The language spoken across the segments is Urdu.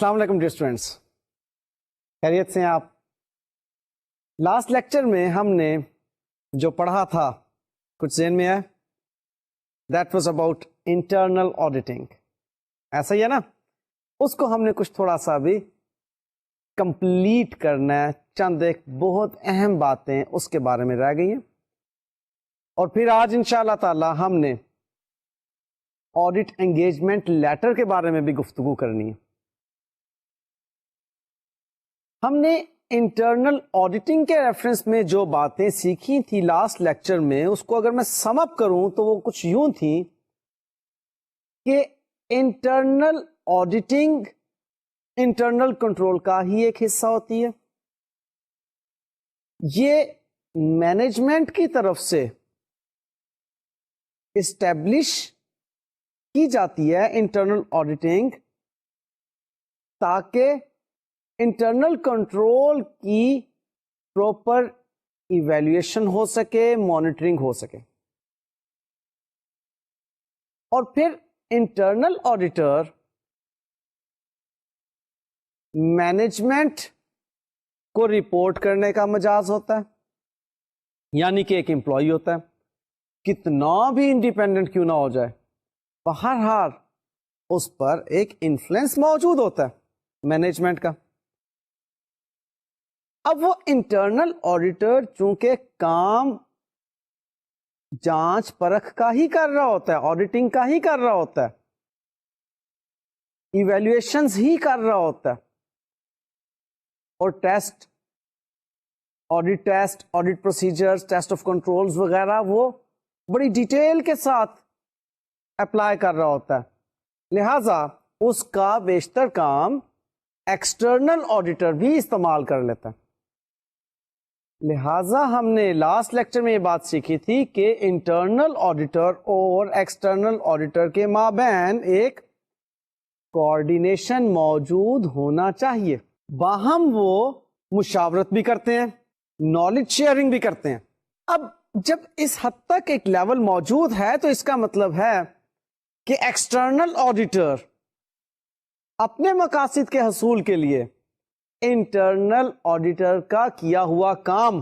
السلام علیکم ڈیئر اسٹوڈینٹس، خیریت سے ہیں آپ؟ لاسٹ لیکچر میں ہم نے جو پڑھا تھا کچھ ذہن میں ہے؟ That was about internal auditing, ایسا ہی ہے نا؟ اس کو ہم نے کچھ تھوڑا سا بھی کمپلیٹ کرنا ہے، چند ایک بہت اہم باتیں اس کے بارے میں رہ گئی ہیں، اور پھر آج انشاءاللہ تعالی ہم نے آڈٹ انگیجمنٹ لیٹر کے بارے میں بھی گفتگو کرنی ہے۔ ہم نے انٹرنل آڈیٹنگ کے ریفرنس میں جو باتیں سیکھی تھی لاسٹ لیکچر میں، اس کو اگر میں سم اپ کروں تو وہ کچھ یوں تھی کہ انٹرنل آڈیٹنگ انٹرنل کنٹرول کا ہی ایک حصہ ہوتی ہے، یہ مینجمنٹ کی طرف سے اسٹیبلش کی جاتی ہے انٹرنل آڈیٹنگ، تاکہ انٹرنل کنٹرول کی پراپر ایویلویشن ہو سکے، مانیٹرنگ ہو سکے، اور پھر انٹرنل آڈیٹر مینجمنٹ کو رپورٹ کرنے کا مجاز ہوتا ہے، یعنی کہ ایک امپلائی ہوتا ہے، کتنا بھی انڈیپینڈنٹ کیوں نہ ہو جائے، بہرحال اس پر ایک انفلوئنس موجود ہوتا ہے مینجمنٹ کا۔ اب وہ انٹرنل آڈیٹر چونکہ کام جانچ پرکھ کا ہی کر رہا ہوتا ہے، آڈیٹنگ کا ہی کر رہا ہوتا ہے، ایویلویشنز ہی کر رہا ہوتا ہے، اور test, audit procedures, test of controls وغیرہ وہ بڑی ڈیٹیل کے ساتھ اپلائی کر رہا ہوتا ہے، لہذا اس کا بیشتر کام ایکسٹرنل آڈیٹر بھی استعمال کر لیتا ہے۔ لہذا ہم نے لاسٹ لیکچر میں یہ بات سیکھی تھی کہ انٹرنل آڈیٹر اور ایکسٹرنل آڈیٹر کے مابین ایک کوآرڈینیشن موجود ہونا چاہیے، باہم وہ مشاورت بھی کرتے ہیں، نالج شیئرنگ بھی کرتے ہیں۔ اب جب اس حد تک ایک لیول موجود ہے تو اس کا مطلب ہے کہ ایکسٹرنل آڈیٹر اپنے مقاصد کے حصول کے لیے انٹرنل آڈیٹر کا کیا ہوا کام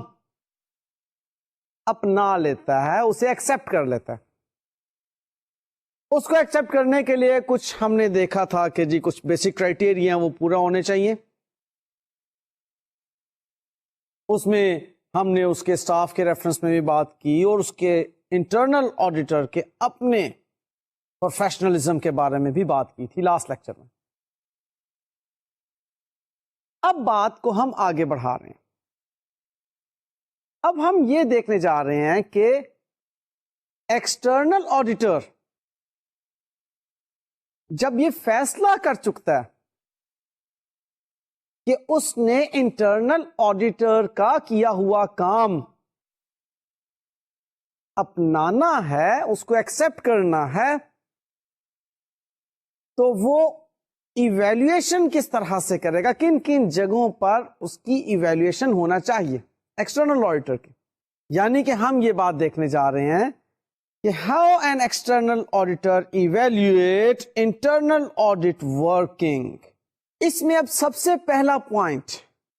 اپنا لیتا ہے، اسے ایکسپٹ کر لیتا ہے۔ اس کو ایکسپٹ کرنے کے لیے کچھ ہم نے دیکھا تھا کہ جی کچھ بیسک کرائٹیریا وہ پورا ہونے چاہیے، اس میں ہم نے اس کے سٹاف کے ریفرنس میں بھی بات کی، اور اس کے انٹرنل آڈیٹر کے اپنے پروفیشنلزم کے بارے میں بھی بات کی تھی لاسٹ لیکچر میں۔ اب بات کو ہم آگے بڑھا رہے ہیں، اب ہم یہ دیکھنے جا رہے ہیں کہ ایکسٹرنل آڈیٹر جب یہ فیصلہ کر چکتا ہے کہ اس نے انٹرنل آڈیٹر کا کیا ہوا کام اپنانا ہے، اس کو ایکسپٹ کرنا ہے، تو وہ ایویلویشن کس طرح سے کرے گا، کن کن جگہوں پر اس کی ایویلویشن ہونا چاہیے ایکسٹرنل آڈیٹر کی۔ یعنی کہ ہم یہ بات دیکھنے جا رہے ہیں کہ how an external auditor evaluate internal audit working. اس میں اب سب سے پہلا پوائنٹ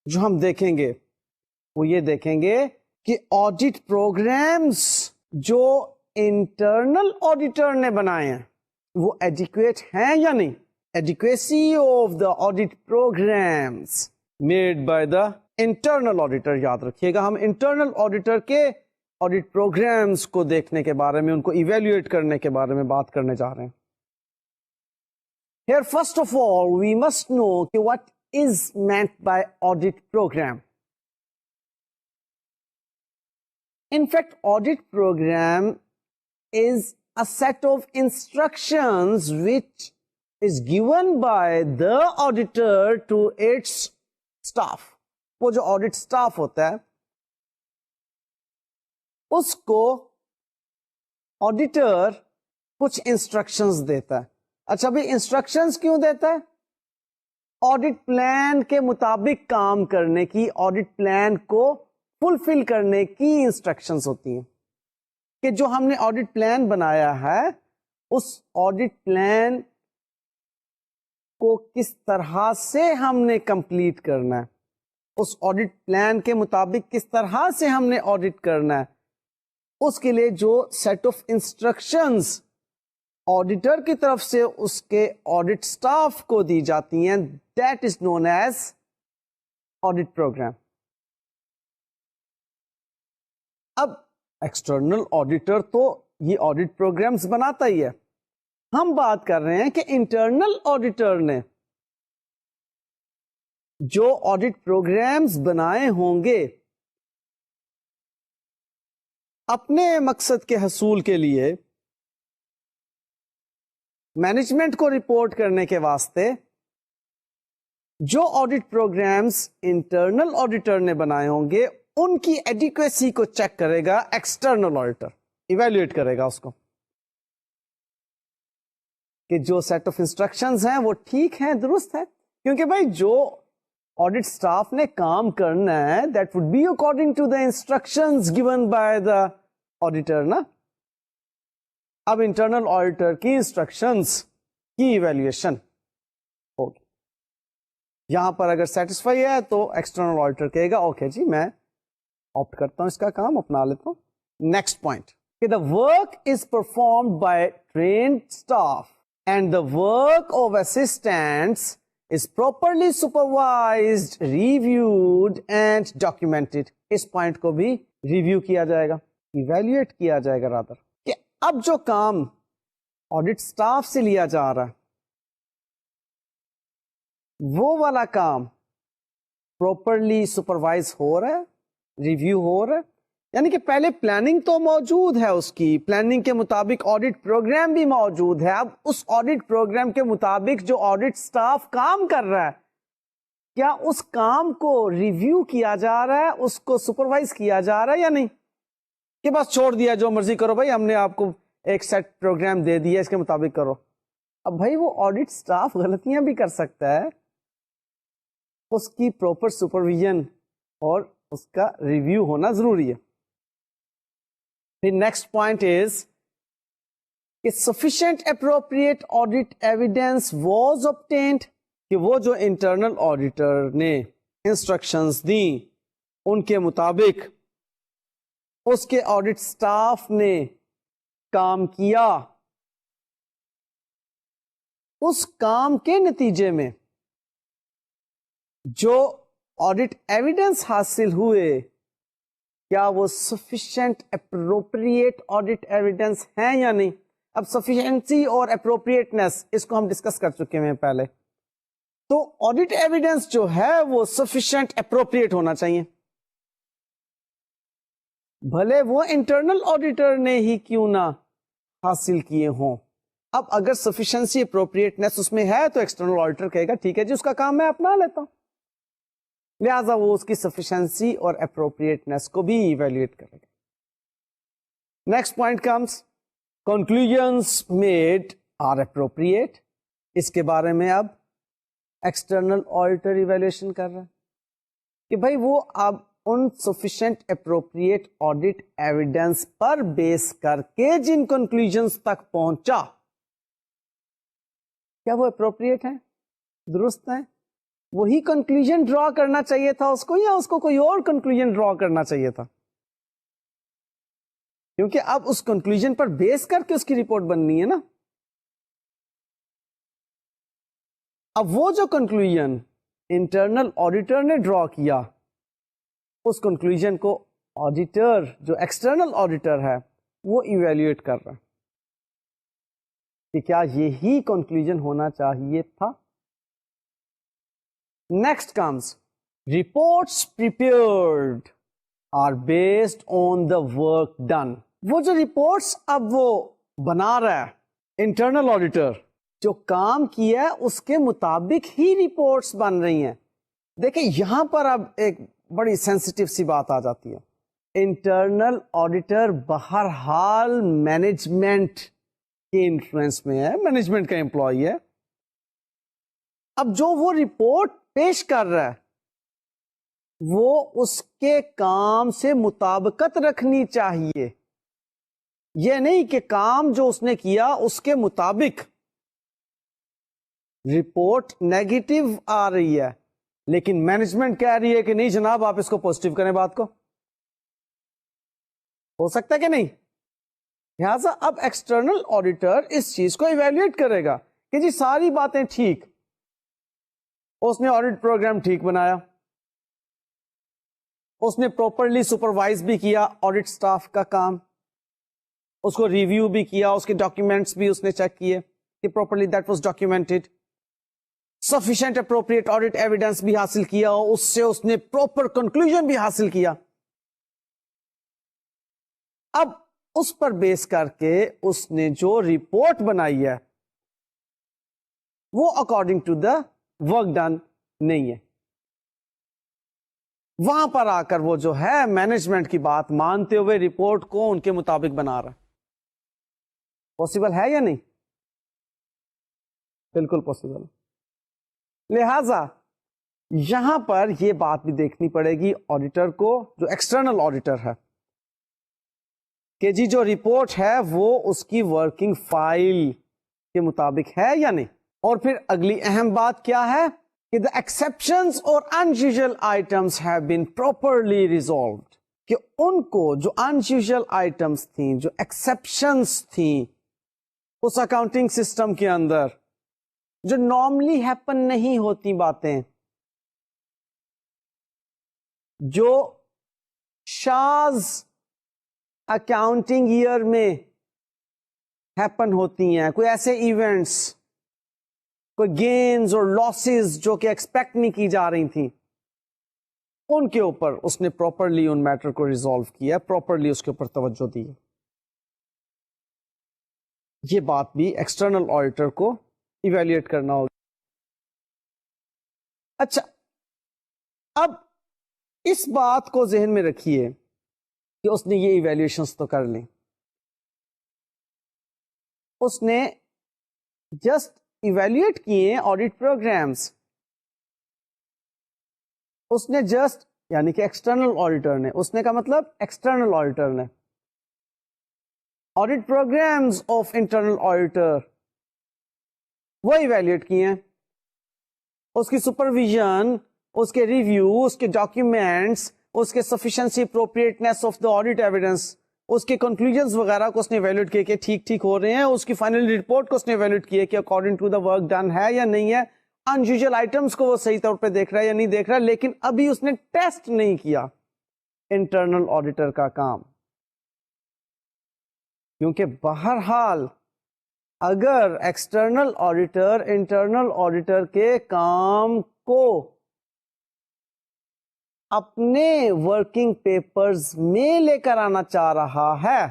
جو ہم دیکھیں گے وہ یہ دیکھیں گے کہ آڈٹ پروگرامز جو انٹرنل آڈیٹر نے بنائے ہیں وہ ایڈیکویٹ ہیں یا نہیں۔ Adequacy of the audit programs made by the internal auditor، یاد رکھیے گا ہم انٹرنل آڈیٹر کے آڈٹ پروگرامز کو دیکھنے کے بارے میں، ان کو ایویلویٹ کرنے کے بارے میں بات کرنے جا رہے ہیں۔ Here first of all we must know what is meant by audit program. In fact, audit program is a set of instructions which is given by the auditor to its staff۔ وہ جو audit staff ہوتا ہے اس کو auditor کچھ instructions دیتا ہے۔ اچھا بھی انسٹرکشنز کیوں دیتا ہے؟ آڈٹ پلان کے مطابق کام کرنے کی، آڈٹ پلان کو فلفل کرنے کی انسٹرکشنز ہوتی ہیں کہ جو ہم نے آڈٹ پلان بنایا ہے اس آڈٹ پلان کو کس طرح سے ہم نے کمپلیٹ کرنا ہے, اس آڈٹ پلان کے مطابق کس طرح سے ہم نے آڈٹ کرنا ہے, اس کے لیے جو سیٹ آف انسٹرکشنز آڈیٹر کی طرف سے اس کے آڈٹ سٹاف کو دی جاتی ہیں, that is known as audit program. اب ایکسٹرنل آڈیٹر تو یہ آڈٹ پروگرامز بناتا ہی ہے, ہم بات کر رہے ہیں کہ انٹرنل آڈیٹر نے جو آڈٹ پروگرامز بنائے ہوں گے اپنے مقصد کے حصول کے لیے, مینجمنٹ کو رپورٹ کرنے کے واسطے, جو آڈٹ پروگرامز انٹرنل آڈیٹر نے بنائے ہوں گے ان کی ایڈیکویسی کو چیک کرے گا ایکسٹرنل آڈیٹر, ایویلویٹ کرے گا اس کو کہ جو سیٹ آف انسٹرکشنز ہیں وہ ٹھیک ہیں, درست ہے. کیونکہ بھائی جو آڈٹ سٹاف نے کام کرنا ہے that would be according to the instructions given by the auditor نا. اب انٹرنل آڈیٹر کی انسٹرکشنز کی ایویلویشن ہوگی, یہاں پر اگر سیٹسفائی ہے تو ایکسٹرنل آڈیٹر کہے گا اوکے جی میں آپٹ کرتا ہوں, اس کا کام اپنا لیتا ہوں. نیکسٹ پوائنٹ کہ the work is performed by trained staff and the work of assistants is properly supervised, reviewed and documented. اس پوائنٹ کو بھی ریویو کیا جائے گا, ایویلویٹ کیا جائے گا رادر, کہ اب جو کام آڈٹ سٹاف سے لیا جا رہا ہے وہ والا کام پراپرلی سپروائز ہو رہا ہے, ریویو ہو رہا ہے. یعنی کہ پہلے پلاننگ تو موجود ہے, اس کی پلاننگ کے مطابق آڈٹ پروگرام بھی موجود ہے. اب اس آڈٹ پروگرام کے مطابق جو آڈٹ سٹاف کام کر رہا ہے کیا اس کام کو ریویو کیا جا رہا ہے, اس کو سپروائز کیا جا رہا ہے یا نہیں, کہ بس چھوڑ دیا جو مرضی کرو بھائی, ہم نے آپ کو ایک سیٹ پروگرام دے دیا اس کے مطابق کرو. اب بھائی وہ آڈٹ سٹاف غلطیاں بھی کر سکتا ہے, اس کی پراپر سپرویژن اور اس کا ریویو ہونا ضروری ہے. The next point is کہ sufficient appropriate audit evidence was obtained, کہ وہ جو internal auditor نے instructions دیں ان کے مطابق اس کے audit staff نے کام کیا, اس کام کے نتیجے میں جو audit evidence حاصل ہوئے کیا وہ sufficient appropriate audit evidence ہیں یا نہیں. اب sufficiency اور appropriateness اس کو ہم ڈسکس کر چکے ہیں پہلے, تو audit evidence جو ہے وہ sufficient appropriate ہونا چاہیے, بھلے وہ internal auditor نے ہی کیوں نہ حاصل کیے ہوں. اب اگر sufficiency appropriateness اس میں ہے تو external auditor کہے گا ٹھیک ہے جی اس کا کام میں اپنا لیتا ہوں, لہذا وہ اس کی سفیشنسی اور اپروپریٹنس کو بھی ایویلویٹ کرے گا. Next point comes conclusions made are appropriate. اس کے بارے میں اب ایکسٹرنل آڈیٹر ایویلویشن کر رہا ہے کہ بھائی وہ اب ان سفیشینٹ اپروپریٹ آڈٹ ایویڈنس پر بیس کر کے جن کنکلوژنس تک پہنچا کیا وہ اپروپریٹ ہیں, درست ہیں, وہی کنکلوژن ڈرا کرنا چاہیے تھا اس کو یا اس کو کوئی اور کنکلوژن ڈرا کرنا چاہیے تھا, کیونکہ اب اس کنکلوژن پر بیس کر کے اس کی رپورٹ بننی ہے نا. اب وہ جو کنکلوژن انٹرنل آڈیٹر نے ڈرا کیا اس کنکلوژن کو آڈیٹر جو ایکسٹرنل آڈیٹر ہے وہ ایویلویٹ کر رہا ہے کہ کیا یہی کنکلوژن ہونا چاہیے تھا. Next comes reports prepared are based on the work done. وہ جو reports اب وہ بنا رہا ہے internal auditor جو کام کیا ہے اس کے مطابق ہی reports بن رہی ہیں. دیکھیں یہاں پر اب ایک بڑی سینسٹیو سی بات آ جاتی ہے. انٹرنل آڈیٹر بہرحال مینجمنٹ کے انفلوئنس میں ہے, مینجمنٹ کا امپلائی ہے. اب جو وہ رپورٹ پیش کر رہا ہے وہ اس کے کام سے مطابقت رکھنی چاہیے. یہ نہیں کہ کام جو اس نے کیا اس کے مطابق رپورٹ نیگیٹو آ رہی ہے لیکن مینجمنٹ کہہ رہی ہے کہ نہیں جناب آپ اس کو پوزیٹو کریں. بات کو ہو سکتا ہے کہ نہیں؟ لہذا اب ایکسٹرنل آڈیٹر اس چیز کو ایویلویٹ کرے گا کہ جی ساری باتیں ٹھیک, اس نے آڈیٹ پروگرام ٹھیک بنایا, اس نے پراپرلی سپروائز بھی کیا آڈیٹ سٹاف کا کام, اس کو ریویو بھی کیا, اس کے ڈاکیومینٹس بھی اس نے چیک کیے کہ properly that was documented, sufficient appropriate audit evidence بھی حاصل کیا, اس سے اس نے پراپر کنکلوژن بھی حاصل کیا. اب اس پر بیس کر کے اس نے جو رپورٹ بنائی ہے وہ according to the work done نہیں ہے. وہاں پر آ کر وہ جو ہے مینجمنٹ کی بات مانتے ہوئے رپورٹ کو ان کے مطابق بنا رہا ہے. پاسبل ہے یا نہیں؟ بالکل پاسبل. لہذا یہاں پر یہ بات بھی دیکھنی پڑے گی آڈیٹر کو, جو ایکسٹرنل آڈیٹر ہے, کہ جی جو رپورٹ ہے وہ اس کی ورکنگ فائل کے مطابق ہے یا نہیں. اور پھر اگلی اہم بات کیا ہے کہ the exceptions اور unusual items have been properly resolved, کہ ان کو جو unusual items تھیں, جو exceptions تھیں اس اکاؤنٹنگ سسٹم کے اندر, جو نارملی ہیپن نہیں ہوتی باتیں, جو شاذ اکاؤنٹنگ ایئر میں ہیپن ہوتی ہیں, کوئی ایسے ایونٹس, کوئی گینز اور لاسز جو کہ ایکسپیکٹ نہیں کی جا رہی تھیں, ان کے اوپر اس نے پراپرلی ان میٹر کو ریزالو کیا, پراپرلی اس کے اوپر توجہ دی. یہ بات بھی ایکسٹرنل آڈیٹر کو ایویلویٹ کرنا ہوگا. اچھا, اب اس بات کو ذہن میں رکھیے کہ اس نے یہ ایویلویشنز تو کر لیں, اس نے جسٹ ایویلویٹ کیے آڈیٹ پروگرامز, اس نے جسٹ یعنی کہ ایکسٹرنل آڈیٹر نے, اس نے کا مطلب ایکسٹرنل آڈیٹر نے audit programs of internal auditor وہ ایویلویٹ کیے ہیں, اس کی سپرویژن, اس کے ریویو, اس کے ڈاکیومینٹس, اس کے sufficiency appropriateness of the audit evidence, اس کے کنکلوژنس وغیرہ کو اس نے ایویلویٹ کیے کہ ٹھیک ٹھیک ہو رہے ہیں, اس کی فائنل رپورٹ کو اس نے ایویلویٹ کیے کہ according to the work done ہے یا نہیں ہے, انیوزل آئٹمس کو وہ صحیح طور پہ دیکھ رہا ہے یا نہیں دیکھ رہا, لیکن ابھی اس نے ٹیسٹ نہیں کیا انٹرنل آڈیٹر کا کام, کیونکہ بہرحال اگر ایکسٹرنل آڈیٹر انٹرنل آڈیٹر کے کام کو اپنے ورکنگ پیپرز میں لے کر آنا چاہ رہا ہے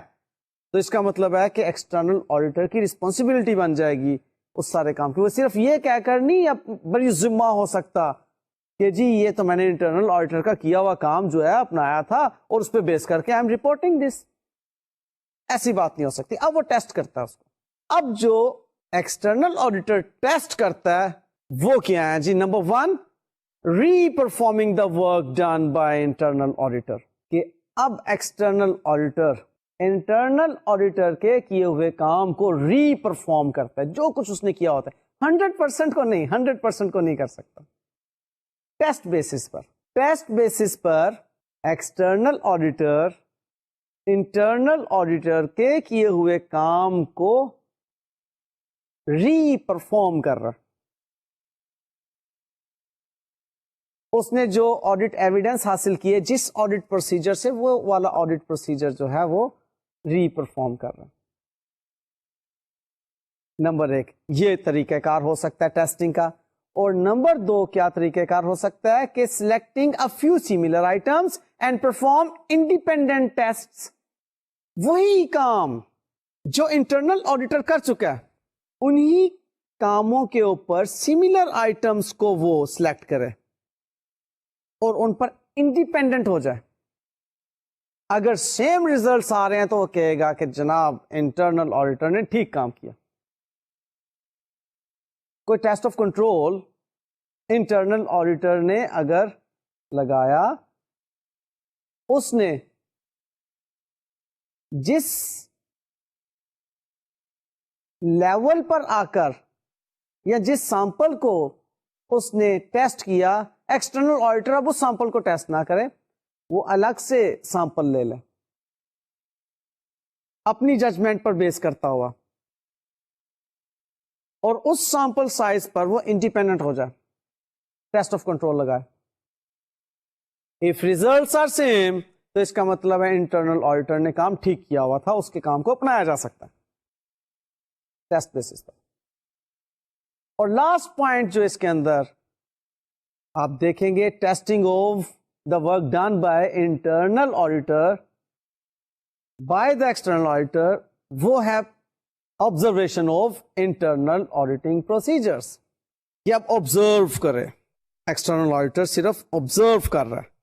تو اس کا مطلب ہے کہ ایکسٹرنل آڈیٹر کی رسپانسبلٹی بن جائے گی اس سارے کام کی. وہ صرف یہ کہہ کر نہیں بڑی ذمہ ہو سکتا کہ جی یہ تو میں نے انٹرنل آڈیٹر کا کیا ہوا کام جو ہے اپنایا تھا اور اس پہ بیس کر کے آئی ایم رپورٹنگ دس, ایسی بات نہیں ہو سکتی. اب وہ ٹیسٹ کرتا ہے اس کو. اب جو ایکسٹرنل آڈیٹر ٹیسٹ کرتا ہے وہ کیا ہے جی؟ Number 1, reperforming the work done by internal auditor, کہ اب ایکسٹرنل آڈیٹر انٹرنل آڈیٹر کے کیے ہوئے کام کو ری پرفارم کرتا ہے, جو کچھ اس نے کیا ہوتا ہے 100% کو نہیں, 100% کو نہیں کر سکتا. ٹیسٹ بیسس پر, ٹیسٹ بیسس پر ایکسٹرنل آڈیٹر انٹرنل آڈیٹر کے کیے ہوئے کام کو ری پرفارم کر رہا. اس نے جو آڈیٹ ایویڈنس حاصل کیے جس آڈیٹ پروسیجر سے, وہ والا آڈیٹ پروسیجر جو ہے وہ ری پرفارم کر رہا. نمبر 1 یہ طریقہ کار ہو سکتا ہے ٹیسٹنگ کا. اور نمبر 2 کیا طریقہ کار ہو سکتا ہے کہ selecting a few similar items and perform independent test. وہی کام جو انٹرنل آڈیٹر کر چکا ہے انہی کاموں کے اوپر سیملر آئٹمس کو وہ سلیکٹ کرے اور ان پر انڈیپینڈنٹ ہو جائے. اگر سیم ریزلٹس آ رہے ہیں تو وہ کہے گا کہ جناب انٹرنل آڈیٹر نے ٹھیک کام کیا. کوئی test of control internal auditor نے اگر لگایا, اس نے جس لیول پر آ کر یا جس سیمپل کو اس نے ٹیسٹ کیا، ایکسٹرنل آڈیٹر اب اس سیمپل کو ٹیسٹ نہ کرے، وہ الگ سے سیمپل لے لے اپنی ججمنٹ پر بیس کرتا ہوا، اور اس سیمپل سائز پر وہ انڈیپینڈنٹ ہو جائے، ٹیسٹ آف کنٹرول لگائے. اف ریزلٹس آر سیم تو اس کا مطلب ہے انٹرنل آڈیٹر نے کام ٹھیک کیا ہوا تھا، اس کے کام کو اپنایا جا سکتا ہے ٹیسٹ بیسس پر. اور لاسٹ پوائنٹ جو اس کے اندر آپ دیکھیں گے، testing of the work done by internal auditor by the external auditor, وہ ہے observation of internal auditing procedures, کہ آپ آبزرو کرے. ایکسٹرنل آڈیٹر صرف آبزرو کر رہا ہے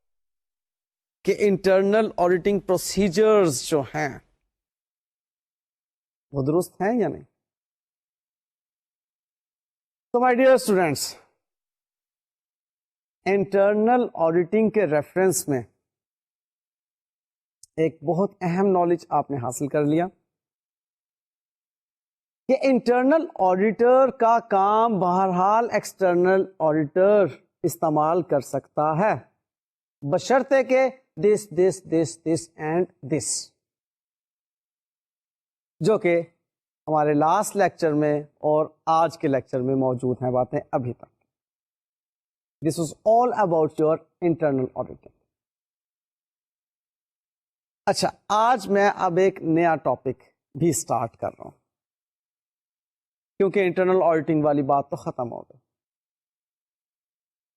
کہ انٹرنل آڈیٹنگ پروسیجرز جو ہیں وہ درست ہیں یا نہیں. تو my dear students, internal auditing کے ریفرنس میں ایک بہت اہم نالج آپ نے حاصل کر لیا کہ انٹرنل آڈیٹر کا کام بہرحال ایکسٹرنل آڈیٹر استعمال کر سکتا ہے، بشرطے کہ دس اینڈ دس، جو کہ ہمارے لاسٹ لیکچر میں اور آج کے لیکچر میں موجود ہیں باتیں ابھی تک. This was all about your internal auditing. اچھا، آج میں اب ایک نیا ٹاپک بھی اسٹارٹ کر رہا ہوں، کیونکہ انٹرنل آڈیٹنگ والی بات تو ختم ہو گئی.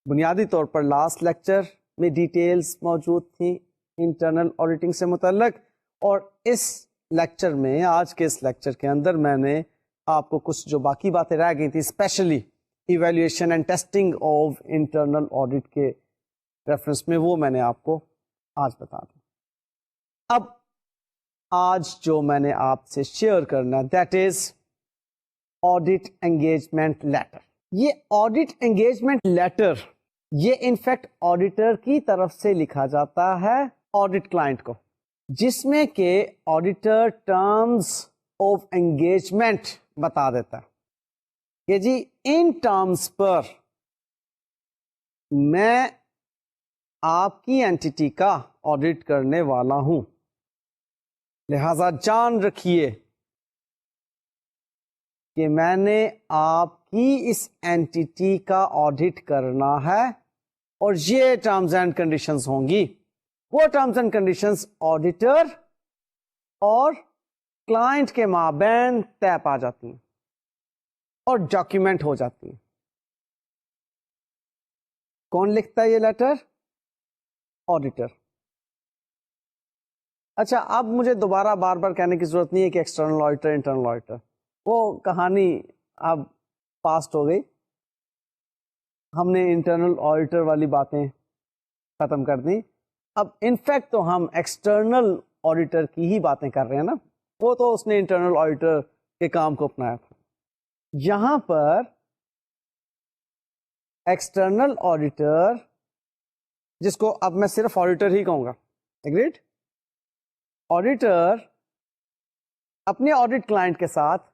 بنیادی طور پر لاسٹ لیکچر میں ڈیٹیلز موجود تھیں انٹرنل آڈیٹنگ سے متعلق، اور اس لیکچر میں، آج کے اس لیکچر کے اندر میں نے آپ کو کچھ جو باقی باتیں رہ گئی تھیں، specially evaluation and testing of internal audit کے ریفرنس میں، وہ میں نے آپ کو آج بتا دیا. اب آج جو میں نے آپ سے شیئر کرنا، that is audit engagement letter. یہ آڈیٹ انگیجمنٹ لیٹر، یہ انفیکٹ آڈیٹر کی طرف سے لکھا جاتا ہے آڈیٹ کلائنٹ کو، جس میں کہ آڈیٹر ٹرمز آف انگیجمنٹ بتا دیتا ہے کہ جی ان ٹرمز پر میں آپ کی اینٹی کا آڈیٹ کرنے والا ہوں، لہذا جان رکھیے کہ میں نے آپ کی اس اینٹی کا آڈیٹ کرنا ہے، اور یہ ٹرمز اینڈ کنڈیشنز ہوں گی. وہ ٹرمز اینڈ کنڈیشنز آڈیٹر اور کلائنٹ کے مابین طے پا جاتی ہیں اور ڈاکیومنٹ ہو جاتی ہیں. کون لکھتا ہے یہ لیٹر؟ آڈیٹر. اچھا، اب مجھے دوبارہ بار بار کہنے کی ضرورت نہیں ہے کہ ایکسٹرنل آڈیٹر انٹرنل آڈیٹر، وہ کہانی اب پاسٹ ہو گئی. ہم نے انٹرنل آڈیٹر والی باتیں ختم کر دی. اب انفیکٹ تو ہم ایکسٹرنل آڈیٹر کی ہی باتیں کر رہے ہیں نا، وہ تو اس نے انٹرنل آڈیٹر کے کام کو اپنایا تھا. یہاں پر ایکسٹرنل آڈیٹر، جس کو اب میں صرف آڈیٹر ہی کہوں گا، ایگریڈ؟ آڈیٹر اپنے آڈیٹ کلائنٹ کے ساتھ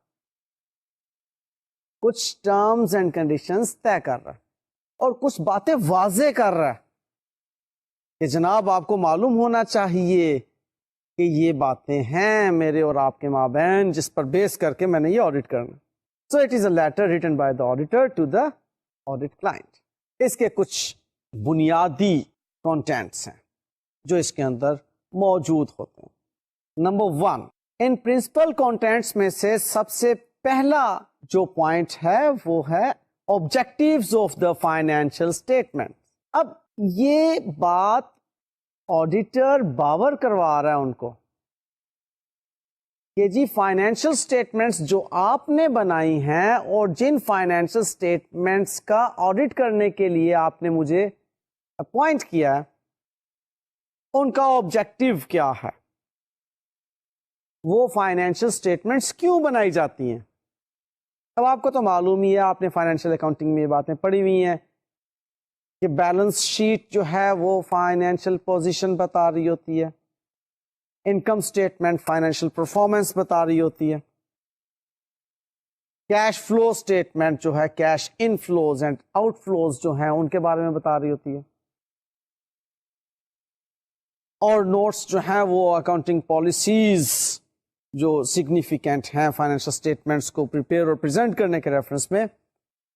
کچھ ٹرمز اینڈ کنڈیشنز طے کر رہا ہے اور کچھ باتیں واضح کر رہا ہے کہ جناب آپ کو معلوم ہونا چاہیے کہ یہ باتیں ہیں میرے اور آپ کے مابین، جس پر بیس کر کے میں نے یہ آڈیٹ کرنا. So it is a letter written by the auditor to the audit client. اس کے کچھ بنیادی کانٹینٹس ہیں جو اس کے اندر موجود ہوتے ہیں. نمبر 1، ان پرنسپل کانٹینٹس میں سے سب سے پہلا جو پوائنٹ ہے وہ ہے objectives of the financial statement. اب یہ بات آڈیٹر باور کروا رہا ہے ان کو کہ جی فائنینشیل اسٹیٹمنٹس جو آپ نے بنائی ہیں اور جن فائنینشیل اسٹیٹمنٹس کا آڈیٹ کرنے کے لیے آپ نے مجھے اپوائنٹ کیا ہے، ان کا آبجیکٹیو کیا ہے، وہ فائنینشیل اسٹیٹمنٹس کیوں بنائی جاتی ہیں. اب آپ کو تو معلوم ہی ہے، آپ نے فائنینشیل اکاؤنٹنگ میں یہ باتیں پڑھی ہوئی ہیں کہ بیلنس شیٹ جو ہے وہ فائنینشیل پوزیشن بتا رہی ہوتی ہے، انکم اسٹیٹمنٹ فائنینشیل پرفارمنس بتا رہی ہوتی ہے. کیش فلو اسٹیٹمنٹ جو ہے cash in flows and out flows جو ہیں ان کے بارے میں بتا رہی ہوتی ہے. اور نوٹس جو ہیں وہ اکاؤنٹنگ پالیسیز جو سگنیفیکینٹ ہیں فائنینشیل اسٹیٹمنٹس کو پریپیئر اور پریزنٹ کرنے کے ریفرنس میں,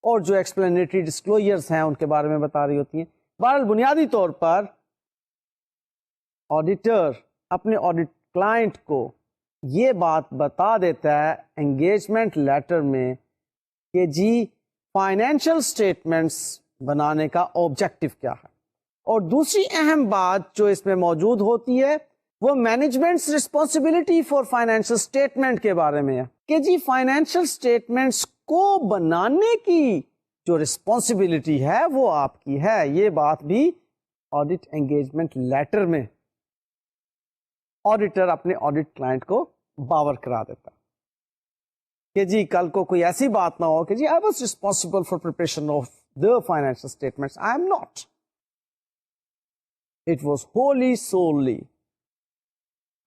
اور جو ایکسپلینیٹری ڈسکلوجرز ہیں ان کے بارے میں بتا رہی ہوتی ہیں. بہرحال بنیادی طور پر آڈیٹر اپنے آڈیٹ کلائنٹ کو یہ بات بتا دیتا ہے انگیجمنٹ لیٹر میں کہ جی فائنینشیل اسٹیٹمنٹس بنانے کا آبجیکٹو کیا ہے. اور دوسری اہم بات جو اس میں موجود ہوتی ہے وہ managements responsibility for financial statement کے بارے میں ہے کہ جی فائنینشیل اسٹیٹمنٹس کو بنانے کی جو رسپانسبلٹی ہے وہ آپ کی ہے. یہ بات بھی آڈیٹ انگیجمنٹ لیٹر میں آڈیٹر اپنے آڈیٹ کلائنٹ کو باور کرا دیتا کہ جی کل کو کوئی ایسی بات نہ ہو کہ جی I was responsible for preparation of the financial statements, I am not. It was wholly solely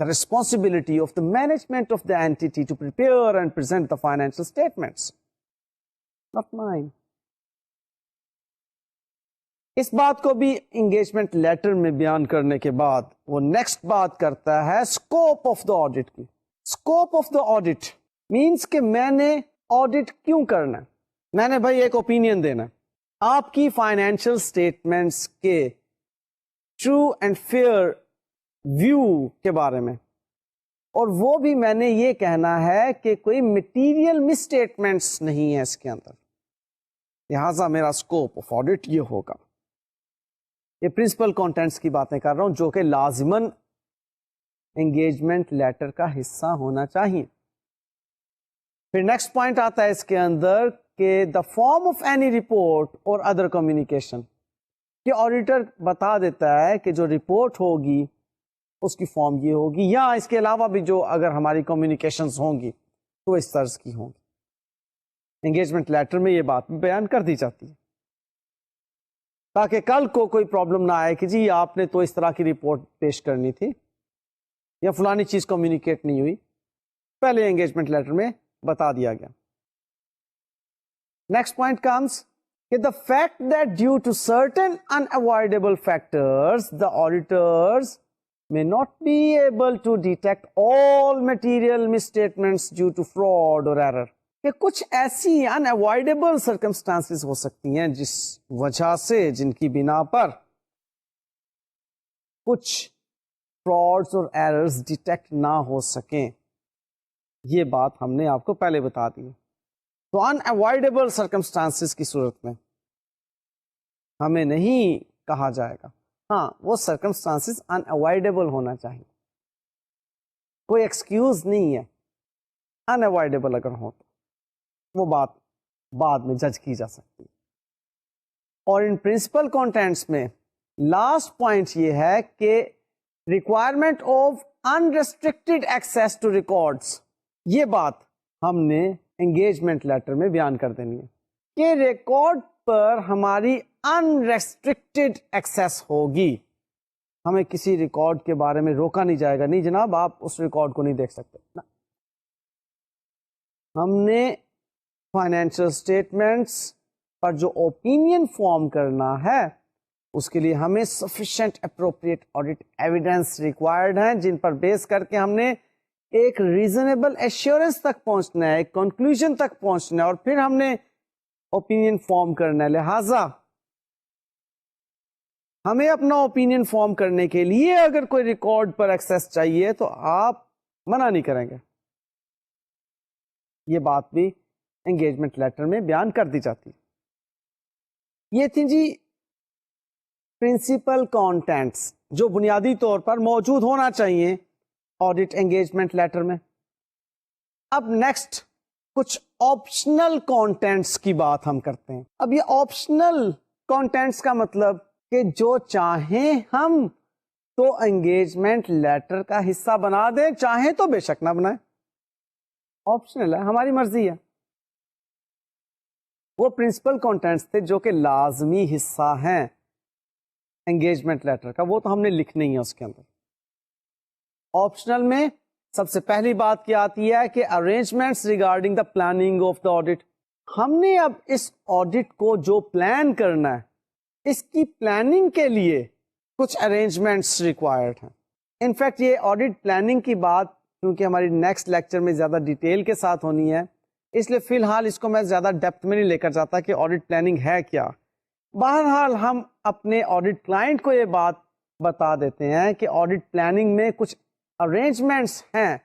the responsibility of the management of the entity to prepare and present the financial statements, not mine. اس بات کو بھی انگیجمنٹ لیٹر میں بیان کرنے کے بعد وہ نیکسٹ بات کرتا ہے اسکوپ آف دا آڈیٹ کی. Scope of the audit means کہ میں نے آڈیٹ کیوں کرنا ہے, میں نے بھائی ایک اوپینین دینا ہے آپ کی فائنینشیل اسٹیٹمنٹس کے ٹرو اینڈ فیئر ویو کے بارے میں, اور وہ بھی میں نے یہ کہنا ہے کہ کوئی مٹیریل مس اسٹیٹمنٹس نہیں ہے اس کے اندر, لہذا میرا اسکوپ آف آڈیٹ یہ ہوگا. یہ پرنسپل کانٹینٹس کی باتیں کر رہا ہوں جو کہ لازماً انگیجمنٹ لیٹر کا حصہ ہونا چاہیے. پھر نیکسٹ پوائنٹ آتا ہے اس کے اندر کہ the form of any report اور ادر کمیونیکیشن, کہ آڈیٹر بتا دیتا ہے کہ جو رپورٹ ہوگی اس کی فارم یہ ہوگی, یا اس کے علاوہ بھی جو اگر ہماری کمیونیکیشنز ہوں گی تو اس طرز کی ہوں گی. انگیجمنٹ لیٹر میں یہ بات بیان کر دی جاتی ہے تاکہ کل کو کوئی پرابلم نہ آئے کہ جی آپ نے تو اس طرح کی رپورٹ پیش کرنی تھی یا فلانی چیز کمیونیکیٹ نہیں ہوئی, پہلے انگیجمنٹ لیٹر میں بتا دیا گیا. Next point comes the fact that due to certain unavoidable factors the auditors may not be able to detect all material misstatements due to fraud or error, کہ کچھ ایسی unavoidable circumstances ہو سکتی ہیں جس وجہ سے جن کی بنا پر کچھ frauds اور errors ڈیٹیکٹ نہ ہو سکیں. یہ بات ہم نے آپ کو پہلے بتا دی. تو unavoidable circumstances کی صورت میں ہمیں نہیں کہا جائے گا, ہاں وہ circumstances unavoidable ہونا چاہیے, کوئی ایکسکیوز نہیں ہے, unavoidable اگر ہو تو وہ بات بعد میں جج کی جا سکتی. اور ان پرنسپل کانٹینٹس میں لاسٹ پوائنٹ یہ ہے کہ requirement of unrestricted access to records, یہ بات ہم نے انگیجمنٹ لیٹر میں بیان کر دینی ہے کہ ریکارڈ پر ہماری انریسٹرکٹیڈ ایکسیس ہوگی. ہمیں کسی ریکارڈ کے بارے میں روکا نہیں جائے گا, نہیں جناب آپ اس ریکارڈ کو نہیں دیکھ سکتے. ہم نے فائنینشیل اسٹیٹمنٹس پر جو اوپینین فارم کرنا ہے اس کے لیے ہمیں sufficient appropriate audit evidence required ہیں جن پر بیس کر کے ہم نے ایک ریزنیبل ایشورنس تک پہنچنا ہے, ایک کنکلوژن تک پہنچنا ہے, اور پھر ہم نے اوپینین فارم کرنا ہے. لہذا ہمیں اپنا اوپینین فارم کرنے کے لیے اگر کوئی ریکارڈ پر ایکسس چاہیے تو آپ منع نہیں کریں گے. یہ بات بھی انگیجمنٹ لیٹر میں بیان کر دی جاتی. یہ تھی جی پرنسپل کانٹینٹس جو بنیادی طور پر موجود ہونا چاہیے آڈیٹ انگیجمنٹ لیٹر میں. اب نیکسٹ کچھ آپشنل کانٹینٹس کی بات ہم کرتے ہیں. اب یہ آپشنل کانٹینٹس کا مطلب کہ جو چاہیں ہم تو انگیجمنٹ لیٹر کا حصہ بنا دیں, چاہیں تو بے شک نہ بنائیں, آپشنل ہے, ہماری مرضی ہے. وہ پرنسپل کانٹینٹس تھے جو کہ لازمی حصہ ہیں انگیجمنٹ لیٹر کا, وہ تو ہم نے لکھنا ہی ہے اس کے اندر. آپشنل میں سب سے پہلی بات کیا آتی ہے کہ arrangements regarding the planning of the audit. ہم نے اب اس آڈٹ کو جو پلان کرنا ہے اس کی پلاننگ کے لیے کچھ ارینجمنٹس ریکوائرڈ ہیں. انفیکٹ یہ آڈٹ پلاننگ کی بات کیونکہ ہماری نیکسٹ لیکچر میں زیادہ ڈیٹیل کے ساتھ ہونی ہے اس لیے فی الحال اس کو میں زیادہ ڈیپتھ میں نہیں لے کر جاتا کہ آڈٹ پلاننگ ہے کیا. بہرحال ہم اپنے آڈٹ کلائنٹ کو یہ بات بتا دیتے ہیں کہ آڈٹ پلاننگ میں کچھ ارینجمنٹس ہیں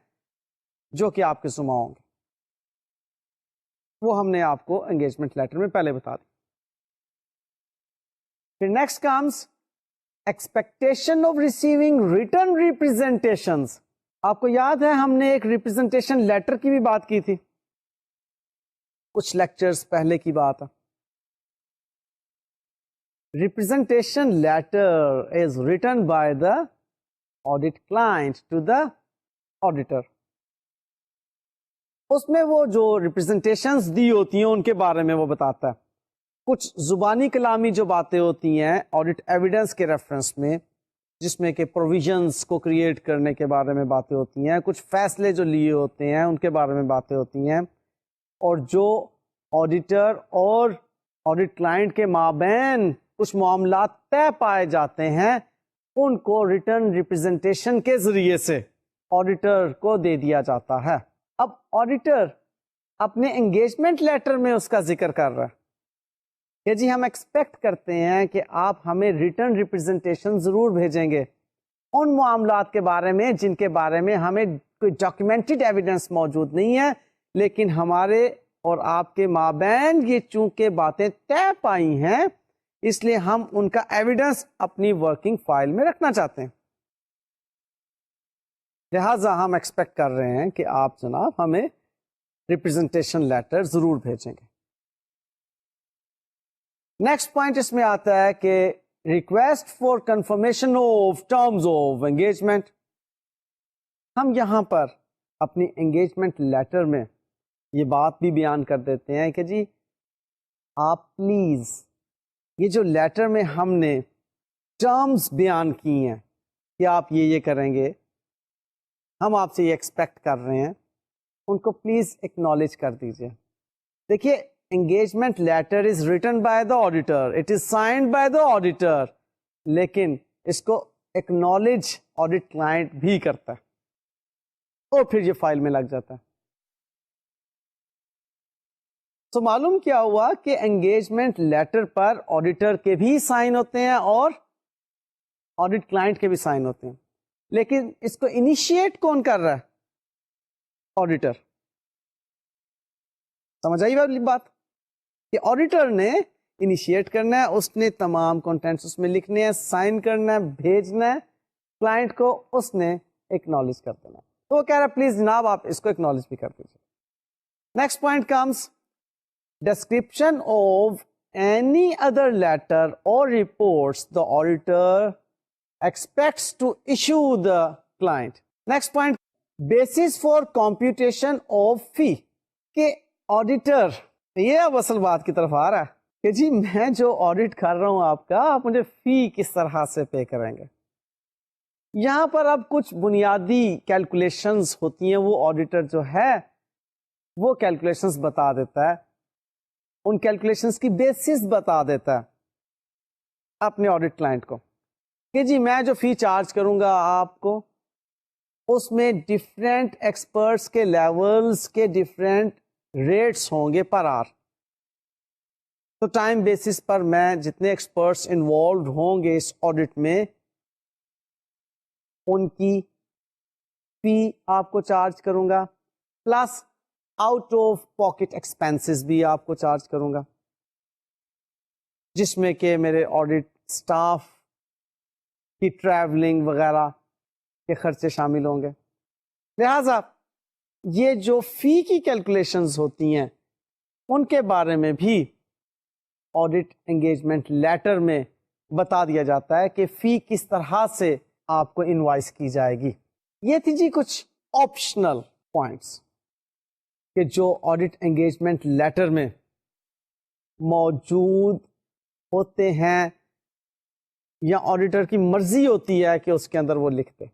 جو کہ آپ کے ذمہ ہوں گے. وہ ہم نے آپ کو انگیجمنٹ لیٹر میں پہلے بتا دی. پھر next comes expectation of receiving return representations. آپ کو یاد ہے ہم نے ایک ریپرزینٹیشن لیٹر کی بھی بات کی تھی کچھ لیکچرز پہلے کی بات ہے. Representation letter is written by the audit client to the auditor. اس میں وہ جو ریپرزنٹیشنز دی ہوتی ہیں ان کے بارے میں وہ بتاتا ہے. کچھ زبانی کلامی جو باتیں ہوتی ہیں آڈٹ ایویڈنس کے ریفرنس میں جس میں کہ پروویژنس کو کریٹ کرنے کے بارے میں باتیں ہوتی ہیں, کچھ فیصلے جو لیے ہوتے ہیں ان کے بارے میں باتیں ہوتی ہیں, اور جو آڈیٹر اور آڈٹ کلائنٹ کے مابین کچھ معاملات طے پائے جاتے ہیں ان کو ریٹرن ریپرزینٹیشن کے ذریعے سے آڈیٹر کو دے دیا جاتا ہے. اب آڈیٹر اپنے انگیجمنٹ لیٹر میں اس کا ذکر کر رہا ہے کہ جی ہم ایکسپیکٹ کرتے ہیں کہ آپ ہمیں ریٹرن ریپرزینٹیشن ضرور بھیجیں گے ان معاملات کے بارے میں جن کے بارے میں ہمیں کوئی ڈاکیومنٹڈ ایویڈنس موجود نہیں ہے, لیکن ہمارے اور آپ کے مابین یہ چونکہ باتیں طے پائی ہیں اس لیے ہم ان کا ایویڈنس اپنی ورکنگ فائل میں رکھنا چاہتے ہیں. لہذا ہم ایکسپیکٹ کر رہے ہیں کہ آپ جناب ہمیں ریپرزینٹیشن لیٹر ضرور بھیجیں گے. نیکسٹ پوائنٹ اس میں آتا ہے کہ request for confirmation of terms of engagement. ہم یہاں پر اپنی انگیجمنٹ لیٹر میں یہ بات بھی بیان کر دیتے ہیں کہ جی آپ پلیز یہ جو لیٹر میں ہم نے ٹرمز بیان کی ہیں کہ آپ یہ کریں گے, ہم آپ سے یہ ایکسپیکٹ کر رہے ہیں, ان کو پلیز ایکنالج کر دیجئے. دیکھیے engagement letter is written by the auditor, it is signed by the auditor, لیکن اس کو ایکنالج آڈٹ کلائنٹ بھی کرتا ہے اور پھر یہ فائل میں لگ جاتا ہے. تو معلوم کیا ہوا کہ انگیجمنٹ لیٹر پر آڈیٹر کے بھی سائن ہوتے ہیں اور آڈٹ کلائنٹ کے بھی سائن ہوتے ہیں, لیکن اس کو انیشیٹ کون کر رہا ہے؟ آڈیٹر. سمجھ آئی بات کہ آڈیٹر نے انیشیٹ کرنا ہے, اس نے تمام کنٹینٹس اس میں لکھنے ہیں, سائن کرنا ہے, بھیجنا ہے کلائنٹ کو, اس نے ایکنالج کر دینا. تو وہ کہہ رہا ہے پلیز جناب آپ اس کو ایکنالج بھی کر دیجیے. Next point comes description of any other letter or reports the auditor expects to issue the client. Next point, basis for computation of fee. کہ auditor یہ اب اصل بات کی طرف آ رہا ہے کہ جی میں جو آڈٹ کر رہا ہوں آپ کا, آپ مجھے فی کس طرح سے پے کریں گے. یہاں پر اب کچھ بنیادی کیلکولیشنز ہوتی ہیں, وہ آڈیٹر جو ہے وہ کیلکولیشنز بتا دیتا ہے, ان کیلکولیشنز کی بیسس بتا دیتا ہے اپنے آڈٹ کلائنٹ کو کہ جی میں جو فی چارج کروں گا آپ کو اس میں ڈفرینٹ ایکسپرٹس کے لیولز کے ڈفرینٹ ریٹس ہوں گے پر آر. تو ٹائم بیسس پر میں جتنے ایکسپرٹس انوالوڈ ہوں گے اس آڈٹ میں ان کی فی آپ کو چارج کروں گا, plus out of pocket expenses بھی آپ کو چارج کروں گا, جس میں کہ میرے آڈٹ سٹاف کی ٹریولنگ وغیرہ کے خرچے شامل ہوں گے. لہذا یہ جو فی کی کیلکولیشنز ہوتی ہیں ان کے بارے میں بھی آڈٹ انگیجمنٹ لیٹر میں بتا دیا جاتا ہے کہ فی کس طرح سے آپ کو انوائس کی جائے گی. یہ تھی جی کچھ آپشنل پوائنٹس کہ جو آڈٹ انگیجمنٹ لیٹر میں موجود ہوتے ہیں یا آڈیٹر کی مرضی ہوتی ہے کہ اس کے اندر وہ لکھتے.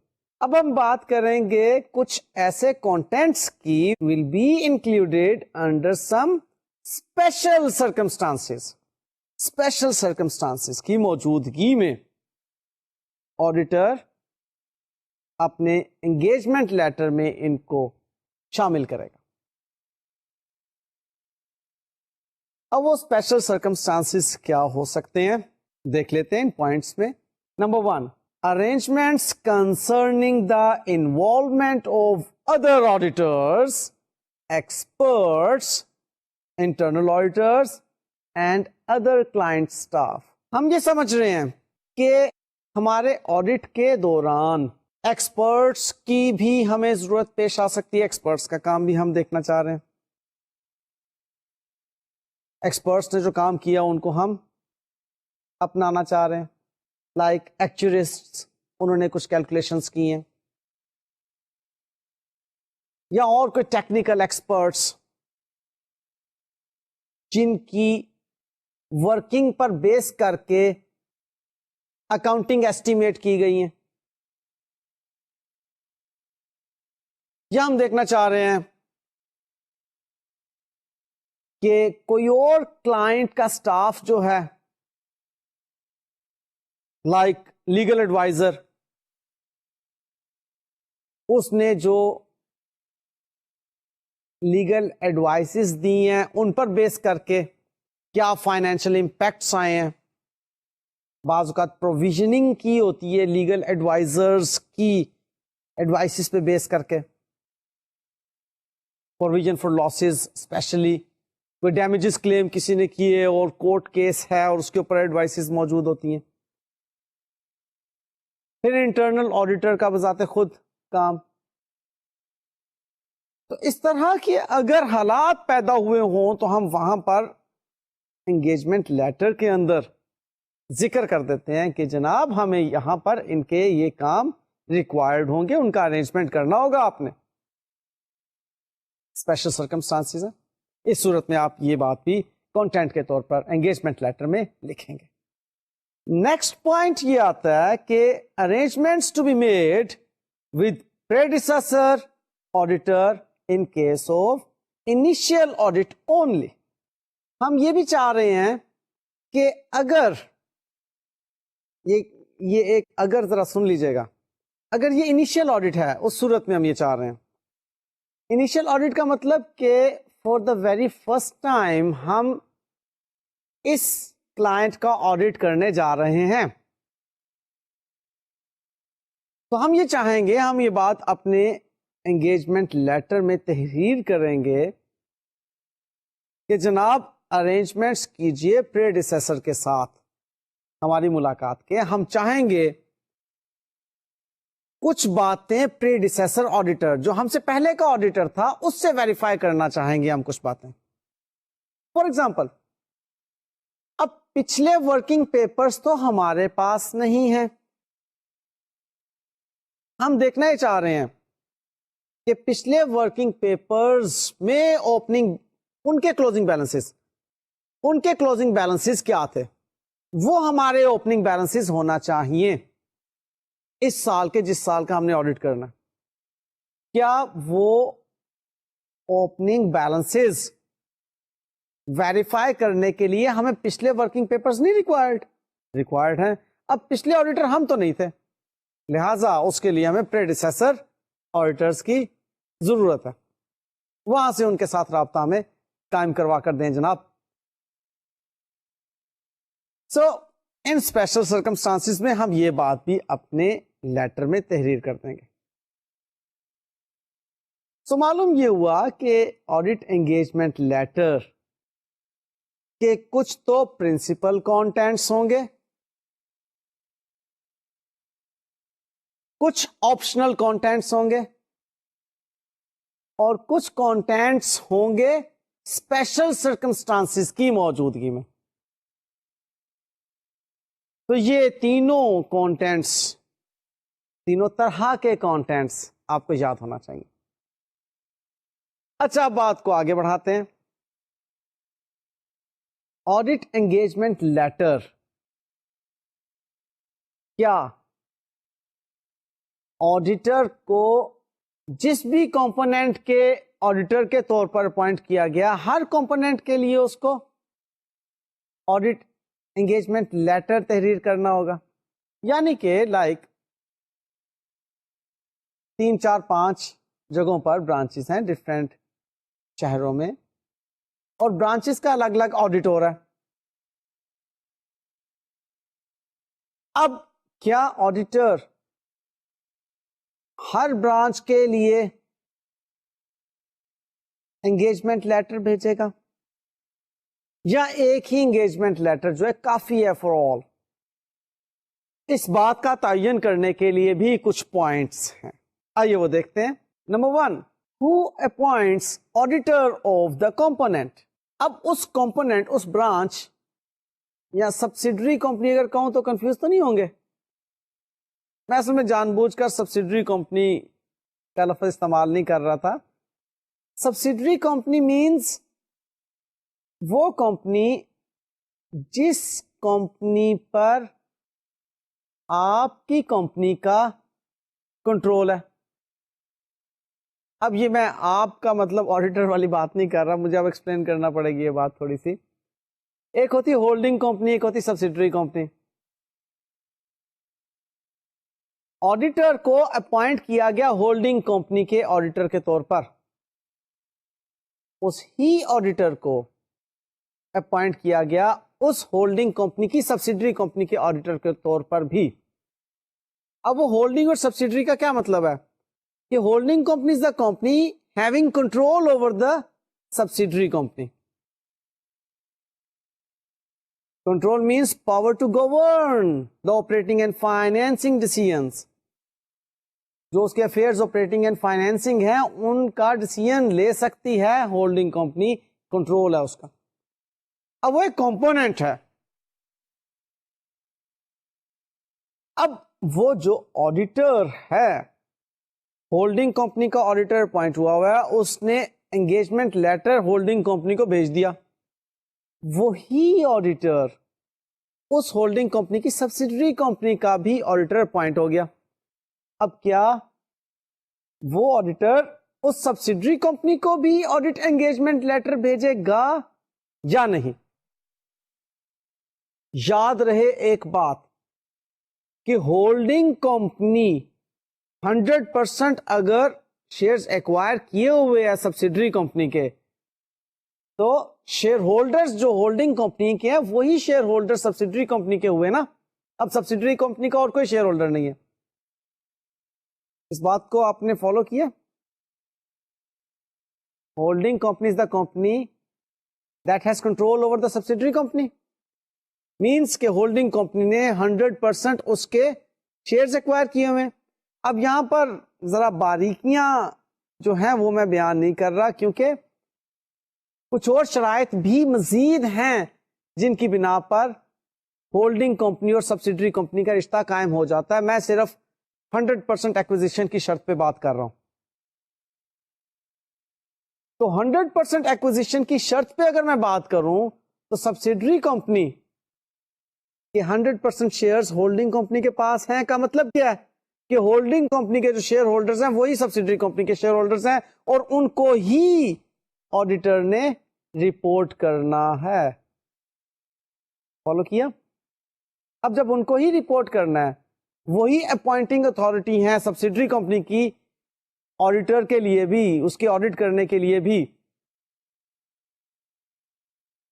اب ہم بات کریں گے کچھ ایسے کانٹینٹس کی will be included under some special circumstances کی موجودگی میں آڈیٹر اپنے انگیجمنٹ لیٹر میں ان کو شامل کرے گا. اب وہ اسپیشل سرکمسٹانسز کیا ہو سکتے ہیں دیکھ لیتے ہیں ان پوائنٹس میں. Number 1, arrangements concerning the involvement of other auditors, experts, internal auditors and other client staff. ہم یہ سمجھ رہے ہیں کہ ہمارے آڈٹ کے دوران ایکسپرٹس کی بھی ہمیں ضرورت پیش آ سکتی ہے. ایکسپرٹس کا کام بھی ہم دیکھنا چاہ رہے ہیں. ایکسپرٹس نے جو کام کیا ان کو ہم اپنانا چاہ رہے ہیں. لائک ایکچوریسٹ، انہوں نے کچھ کیلکولیشنس کی ہیں، یا اور کوئی ٹیکنیکل ایکسپرٹس جن کی ورکنگ پر بیس کر کے اکاؤنٹنگ ایسٹیمیٹ کی گئی ہیں. یا ہم دیکھنا چاہ رہے ہیں کہ کوئی اور کلائنٹ کا سٹاف جو ہے لائک لیگل ایڈوائزر، اس نے جو لیگل ایڈوائسز دی ہیں ان پر بیس کر کے کیا فائنینشیل امپیکٹس آئے ہیں. بعض اوقات پروویژننگ کی ہوتی ہے لیگل ایڈوائزرز کی ایڈوائسز پہ بیس کر کے، پروویژن فار لاسز، اسپیشلی کوئی ڈیمیجز کلیم کسی نے کیے اور کورٹ کیس ہے اور اس کے اوپر ایڈوائسز موجود ہوتی ہیں. پھر انٹرنل آڈیٹر کا بذات خود کام. تو اس طرح کے اگر حالات پیدا ہوئے ہوں تو ہم وہاں پر انگیجمنٹ لیٹر کے اندر ذکر کر دیتے ہیں کہ جناب ہمیں یہاں پر ان کے یہ کام ریکوائرڈ ہوں گے، ان کا ارینجمنٹ کرنا ہوگا آپ نے. اسپیشل سرکمسٹانسز ہے. اس صورت میں آپ یہ بات بھی کانٹینٹ کے طور پر انگیجمنٹ لیٹر میں لکھیں گے. نیکسٹ پوائنٹ یہ آتا ہے کہ arrangements to be made with predecessor auditor in case of initial audit only. ہم یہ بھی چاہ رہے ہیں کہ اگر یہ ایک اگر ذرا سن لیجیے گا، اگر یہ انیشیل آڈٹ ہے اس صورت میں ہم یہ چاہ رہے ہیں. انیشیل آڈٹ کا مطلب کہ for the very first time ہم اس کلائنٹ کا آڈٹ کرنے جا رہے ہیں، تو ہم یہ چاہیں گے، ہم یہ بات اپنے انگیجمنٹ لیٹر میں تحریر کریں گے کہ جناب ارینجمنٹس کیجئے پریڈیسیسر کے ساتھ ہماری ملاقات کے. ہم چاہیں گے کچھ باتیں پریڈیسیسر آڈیٹر جو ہم سے پہلے کا آڈیٹر تھا اس سے ویریفائی کرنا چاہیں گے. ہم کچھ باتیں فار ایگزامپل، اب پچھلے ورکنگ پیپرز تو ہمارے پاس نہیں ہیں، ہم دیکھنا ہی چاہ رہے ہیں کہ پچھلے ورکنگ پیپرز میں اوپننگ ان کے کلوزنگ بیلنسز کیا تھے، وہ ہمارے اوپننگ بیلنسز ہونا چاہیے اس سال کے، جس سال کا ہم نے آڈٹ کرنا. کیا وہ اوپننگ بیلنسز ویریفائی کرنے کے لیے ہمیں پچھلے ورکنگ پیپرز نہیں ریکوائرڈ ہیں. اب پچھلے آڈیٹر ہم تو نہیں تھے، لہذا اس کے لیے ہمیں پریڈیسیسر آڈیٹرز کی ضرورت ہے. وہاں سے ان کے ساتھ رابطہ ہمیں قائم کروا کر دیں جناب. سو ان اسپیشل سرکمسٹانسز میں ہم یہ بات بھی اپنے لیٹر میں تحریر کر دیں گے. سو معلوم یہ ہوا کہ آڈٹ انگیجمنٹ لیٹر کے کچھ تو پرنسپل کانٹینٹس ہوں گے، کچھ آپشنل کانٹینٹس ہوں گے، اور کچھ کانٹینٹس ہوں گے اسپیشل سرکمسٹانسز کی موجودگی میں. تو یہ تینوں کانٹینٹس، تینوں طرح کے کانٹینٹس آپ کو یاد ہونا چاہیے. اچھا، بات کو آگے بڑھاتے ہیں. آڈٹ انگیجمنٹ لیٹر کیا آڈیٹر کو جس بھی کمپوننٹ کے آڈیٹر کے طور پر اپوائنٹ کیا گیا، ہر کمپوننٹ کے لیے اس کو آڈیٹ انگیجمنٹ لیٹر تحریر کرنا ہوگا. یعنی کہ لائک 3 4 5 جگہوں پر برانچز ہیں ڈفرینٹ شہروں میں، اور برانچز کا الگ الگ آڈیٹور ہے. اب کیا آڈیٹر ہر برانچ کے لیے انگیجمنٹ لیٹر بھیجے گا، یا ایک ہی انگیجمنٹ لیٹر جو ہے کافی ہے فار آل؟ اس بات کا تعین کرنے کے لیے بھی کچھ پوائنٹس ہیں، آئیے وہ دیکھتے ہیں. Number 1، who appoints auditor of the component؟ اب اس کمپوننٹ، اس برانچ یا سبسیڈری کمپنی اگر کہوں تو کنفیوز تو نہیں ہوں گے. میں اصل میں جان بوجھ کر سبسیڈری کمپنی کا لفظ استعمال نہیں کر رہا تھا. سبسیڈری کمپنی مینز وہ کمپنی جس کمپنی پر آپ کی کمپنی کا کنٹرول ہے. اب یہ میں آپ کا مطلب آڈیٹر والی بات نہیں کر رہا، مجھے اب ایکسپلین کرنا پڑے گی یہ بات تھوڑی سی. ایک ہوتی ہولڈنگ کمپنی، ایک ہوتی سبسیڈری کمپنی. آڈیٹر کو اپوائنٹ کیا گیا ہولڈنگ کمپنی کے آڈیٹر کے طور پر، اس ہی آڈیٹر کو اپوائنٹ کیا گیا اس ہولڈنگ کمپنی کی سبسیڈری کمپنی کے آڈیٹر کے طور پر بھی. اب وہ ہولڈنگ اور سبسیڈری کا کیا مطلب ہے کہ holding company is the company having control over the subsidiary company. Control means power to govern the operating and financing decisions. جو اس کے افیئرز آپریٹنگ اینڈ فائنینسنگ ہیں ان کا ڈیسیژن لے سکتی ہے ہولڈنگ کمپنی، کنٹرول ہے اس کا. اب وہ ایک کمپوننٹ ہے. اب وہ جو آڈیٹر ہے، ہولڈنگ کمپنی کا آڈیٹر اپوائنٹ ہوا ہے، اس نے انگیجمنٹ لیٹر ہولڈنگ کمپنی کو بھیج دیا. وہی آڈیٹر اس ہولڈنگ کمپنی کی سبسیڈری کمپنی کا بھی آڈیٹر اپوائنٹ ہو گیا. اب کیا وہ آڈیٹر اس سبسیڈری کمپنی کو بھی آڈیٹ انگیجمنٹ لیٹر بھیجے گا یا نہیں؟ یاد رہے ایک بات کہ ہولڈنگ کمپنی 100% اگر شیئرز ایکوائر کیے ہوئے ہیں سبسیڈری کمپنی کے، تو شیئر ہولڈرز جو ہولڈنگ کمپنی کے ہیں وہی شیئر ہولڈر سبسیڈری کمپنی کے ہوئے نا. اب سبسیڈری کمپنی کا اور کوئی شیئر ہولڈر نہیں ہے. اس بات کو آپ نے فالو کیا؟ Holding company is the company that has control over the subsidiary company. Means کہ ہولڈنگ کمپنی نے 100% اس کے شیئرز ایکوائر کیے ہوئے. اب یہاں پر ذرا باریکیاں جو ہیں وہ میں بیان نہیں کر رہا، کیونکہ کچھ اور شرائط بھی مزید ہیں جن کی بنا پر ہولڈنگ کمپنی اور سبسیڈری کمپنی کا رشتہ قائم ہو جاتا ہے. میں صرف 100% ایکوزیشن کی شرط پہ بات کر رہا ہوں. تو 100% ایکوزیشن کی شرط پہ اگر میں بات کروں تو سبسیڈری کمپنی کہ 100% شیئرز ہولڈنگ کمپنی کے پاس ہیں کا مطلب کیا ہے کہ ہولڈنگ کمپنی کے جو شیئر ہولڈرز ہیں وہی سبسیڈری کمپنی کے شیئر ہولڈرز ہیں، اور ان کو ہی آڈیٹر نے رپورٹ کرنا ہے. فالو کیا؟ اب جب ان کو ہی رپورٹ کرنا ہے، وہی اپوائنٹنگ اتھارٹی ہیں سبسیڈری کمپنی کی آڈیٹر کے لیے بھی، اس کے آڈٹ کرنے کے لیے بھی.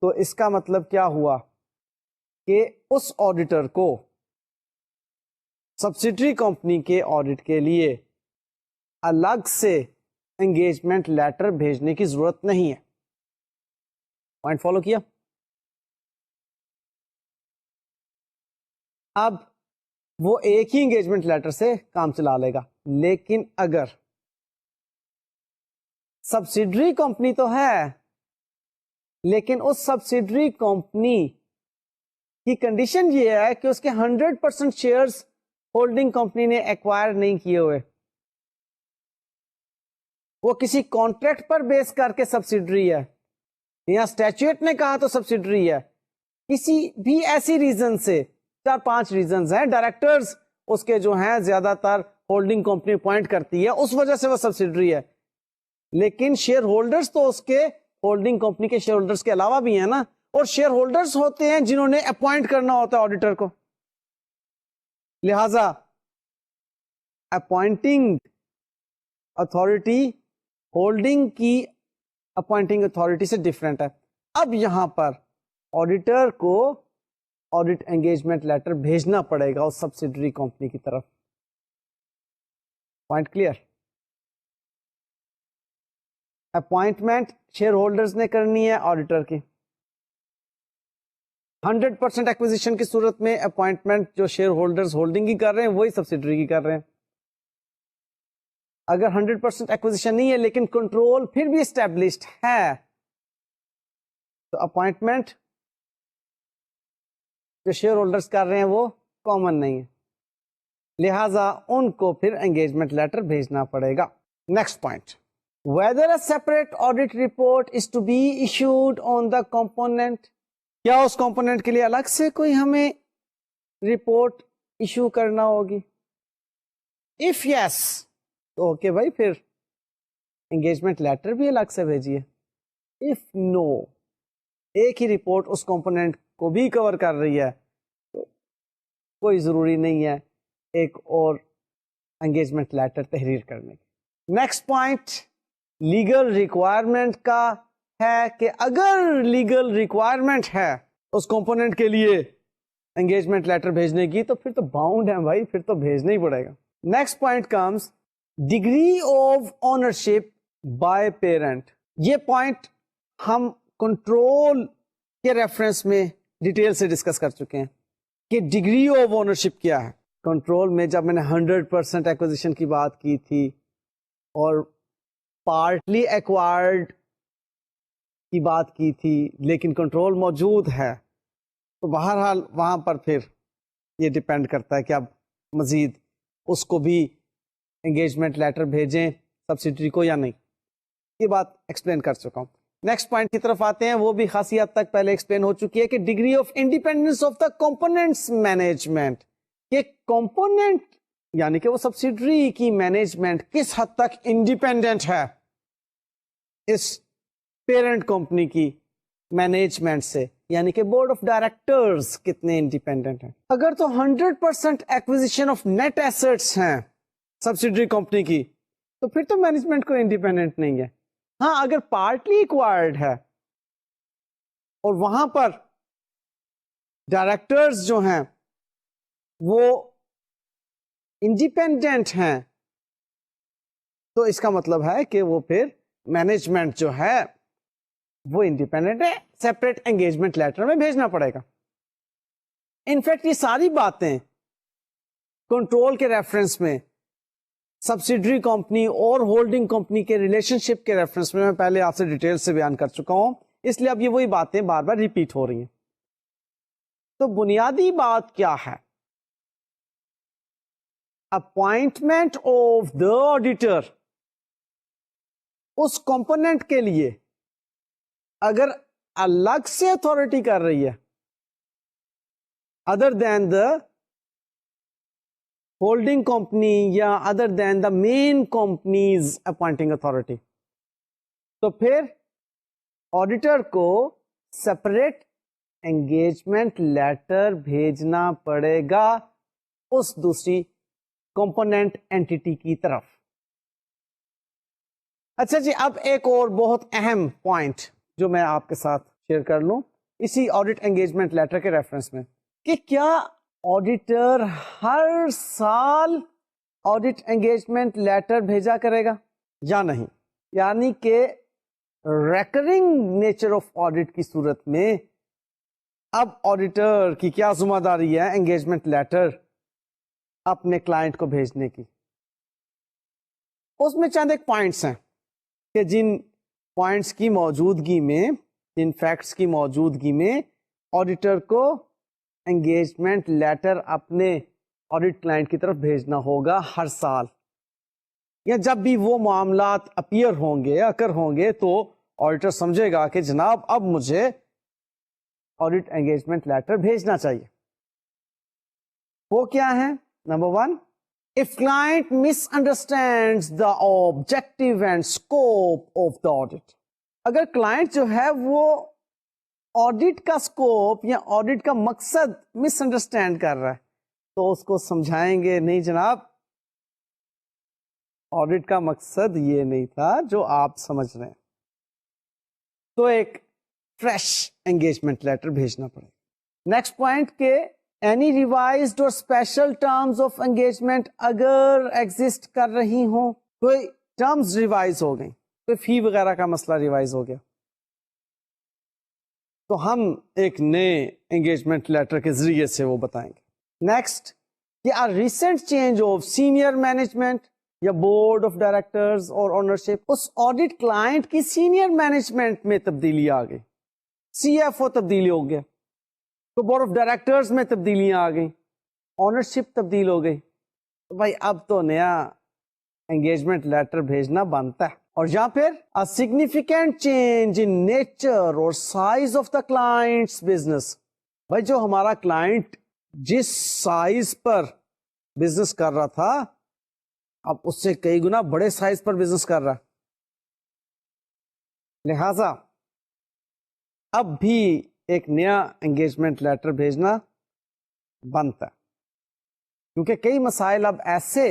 تو اس کا مطلب کیا ہوا کہ اس آڈیٹر کو سبسیڈری کمپنی کے آڈٹ کے لیے الگ سے انگیجمنٹ لیٹر بھیجنے کی ضرورت نہیں ہے. پوائنٹ فالو کیا؟ اب وہ ایک ہی انگیجمنٹ لیٹر سے کام چلا لے گا. لیکن اگر سبسیڈری کمپنی تو ہے، لیکن اس سبسیڈری کمپنی کی کنڈیشن یہ ہے کہ اس کے 100% شیئرز ہولڈنگ کمپنی نے ایکوائر نہیں کیے ہوئے، وہ کسی کانٹریکٹ پر بیس کر کے سبسیڈری ہے، یا اسٹیچوٹ نے کہا تو سبسیڈری ہے. کسی بھی ایسی ریزن سے 4-5 ریزنز ہیں. ڈائریکٹرز اس کے جو ہیں زیادہ تر ہولڈنگ کمپنی اپوائنٹ کرتی ہے اس وجہ سے وہ سبسیڈری ہے، لیکن شیئر ہولڈرز تو اس کے ہولڈنگ کمپنی کے شیئر ہولڈرز کے علاوہ بھی ہیں نا، اور شیئر ہولڈرز ہوتے ہیں جنہوں نے اپوائنٹ کرنا ہوتا ہے آڈیٹر کو. لہذا اپوائنٹنگ اتھارٹی ہولڈنگ کی اپوائنٹنگ اتھارٹی سے ڈفرینٹ ہے. اب یہاں پر آڈیٹر کو آڈٹ انگیجمنٹ لیٹر بھیجنا پڑے گا اس سبسیڈری کمپنی کی طرف. Point clear? Appointment share holders نے کرنی ہے آڈیٹر کی. 100% ایکوزیشن کی صورت میں اپوائنٹمنٹ جو شیئر ہولڈرز ہولڈنگ کی کر رہے ہیں وہی سبسیڈری کی کر رہے ہیں. اگر 100% ایکوزیشن نہیں ہے لیکن کنٹرول پھر بھی اسٹیبلشڈ ہے تو اپوائنٹمنٹ جو شیئر ہولڈرز کر رہے ہیں وہ کامن نہیں ہے، لہذا ان کو پھر انگیجمنٹ لیٹر بھیجنا پڑے گا. Next point, whether a separate audit report is to be issued on the component، کیا اس کمپوننٹ کے لیے الگ سے کوئی ہمیں رپورٹ ایشو کرنا ہوگی؟ اف یس تو اوکے بھائی، پھر انگیجمنٹ لیٹر بھی الگ سے بھیجیے. اف نو، ایک ہی رپورٹ اس کمپوننٹ کو بھی کور کر رہی ہے تو کوئی ضروری نہیں ہے ایک اور انگیجمنٹ لیٹر تحریر کرنے کی. نیکسٹ پوائنٹ لیگل ریکوائرمنٹ کا ہے کہ اگر لیگل ریکوائرمنٹ ہے اس کمپوننٹ کے لیے انگیجمنٹ لیٹر بھیجنے کی تو پھر تو باؤنڈ ہے بھائی، پھر تو بھیجنا ہی پڑے گا. Next point comes degree of ownership by parent. یہ پوائنٹ ہم کنٹرول کے ریفرنس میں ڈیٹیل سے ڈسکس کر چکے ہیں کہ ڈگری آف اونرشپ کیا ہے. کنٹرول میں جب میں نے 100% ایکوزیشن کی بات کی تھی اور پارٹلی ایکوائرڈ کی بات کی تھی لیکن کنٹرول موجود ہے، تو بہرحال وہاں پر پھر یہ ڈپینڈ کرتا ہے کہ اب مزید اس کو بھی انگیجمنٹ لیٹر بھیجیں سبسیڈری کو یا نہیں. یہ بات ایکسپلین کر چکا ہوں. نیکسٹ پوائنٹ کی طرف آتے ہیں، وہ بھی خاصی حد تک پہلے ایکسپلین ہو چکی ہے کہ degree of independence of the components management, کہ کمپوننٹ یعنی کہ وہ سبسیڈری کی مینجمنٹ کس حد تک انڈیپینڈنٹ ہے اس پیرنٹ کمپنی کی مینجمنٹ سے، یعنی کہ بورڈ آف ڈائریکٹرز کتنے انڈیپینڈنٹ ہیں. اگر تو 100% ایکوزیشن آف نیٹ ایسٹس ہیں سبسیڈری کمپنی کی تو پھر تو مینجمنٹ کو انڈیپینڈنٹ نہیں ہے. ہاں اگر پارٹلی ایکوائرڈ ہے اور وہاں پر ڈائریکٹرز جو ہیں وہ انڈیپینڈنٹ ہیں تو اس کا مطلب ہے کہ وہ پھر مینجمنٹ جو ہے وہ انڈیپینڈنٹ ہے، سیپریٹ انگیجمنٹ لیٹر میں بھیجنا پڑے گا. انفیکٹ یہ ساری باتیں کنٹرول کے ریفرنس میں سبسیڈری کمپنی اور ہولڈنگ کمپنی کے ریلیشن شپ کے ریفرنس میں پہلے آپ سے ڈیٹیل سے بیان کر چکا ہوں، اس لیے اب یہ وہی باتیں بار بار ریپیٹ ہو رہی ہیں. تو بنیادی بات کیا ہے؟ اپوائنٹمنٹ آف دا آڈیٹر اس کمپوننٹ کے لیے اگر الگ سے اتھارٹی کر رہی ہے other than the holding company یا other than the main companies appointing authority, تو پھر آڈیٹر کو سپریٹ انگیجمنٹ لیٹر بھیجنا پڑے گا اس دوسری کمپوننٹ اینٹی کی طرف. اچھا جی، اب ایک اور بہت اہم پوائنٹ جو میں آپ کے ساتھ شیئر کر لوں اسی آڈٹ انگیجمنٹ لیٹر کے ریفرنس میں، کہ کیا آڈیٹر ہر سال آڈٹ انگیجمنٹ لیٹر بھیجا کرے گا یا نہیں. یعنی کہ ریکرنگ نیچر آف آڈٹ کی صورت میں اب آڈیٹر کی کیا ذمہ داری ہے انگیجمنٹ لیٹر اپنے کلائنٹ کو بھیجنے کی. اس میں چند ایک پوائنٹس ہیں کہ جن پوائنٹس کی موجودگی میں، جن فیکٹس کی موجودگی میں آڈیٹر کو انگیجمنٹ لیٹر اپنے آڈٹ کلائنٹ کی طرف بھیجنا ہوگا ہر سال، یا جب بھی وہ معاملات اپیئر ہوں گے، اکر ہوں گے، تو آڈیٹر سمجھے گا کہ جناب اب مجھے آڈٹ انگیجمنٹ لیٹر بھیجنا چاہیے. وہ کیا ہے؟ Number 1 if client misunderstands the objective and scope of the audit. اگر کلائنٹ جو ہے وہ آڈٹ کا اسکوپ یا آڈٹ کا مقصد مس انڈرسٹینڈ کر رہا ہے تو اس کو سمجھائیں گے نہیں جناب، آڈٹ کا مقصد یہ نہیں تھا جو آپ سمجھ رہے ہیں. تو ایک فریش انگیجمنٹ لیٹر بھیجنا پڑے. نیکسٹ پوائنٹ کہ اینی ریوائزڈ اور اسپیشل ٹرمز آف انگیجمنٹ اگر ایگزسٹ کر رہی ہوں، کوئی ٹرمز ریوائز ہو گئی، کوئی فی وغیرہ کا مسئلہ ریوائز ہو گیا، تو ہم ایک نئے انگیجمنٹ لیٹر کے ذریعے سے وہ بتائیں گے. نیکسٹ کہ recent change of senior management یا بورڈ آف ڈائریکٹرز اور اونرشپ، اس آڈٹ کلائنٹ کی سینئر مینجمنٹ میں تبدیلی آ گئی، سی ایف او تبدیلی ہو گیا، تو بورڈ آف ڈائریکٹرز میں تبدیلیاں آ گئی، اونرشپ تبدیل ہو گئی، تو بھائی اب تو نیا انگیجمنٹ لیٹر بھیجنا بنتا ہے. اور یا پھر a significant change in nature or size of the client's business. بھائی جو ہمارا کلائنٹ جس سائز پر بزنس کر رہا تھا اب اس سے کئی گنا بڑے سائز پر بزنس کر رہا ہے، لہذا اب بھی ایک نیا انگیجمنٹ لیٹر بھیجنا بنتا ہے، کیونکہ کئی مسائل اب ایسے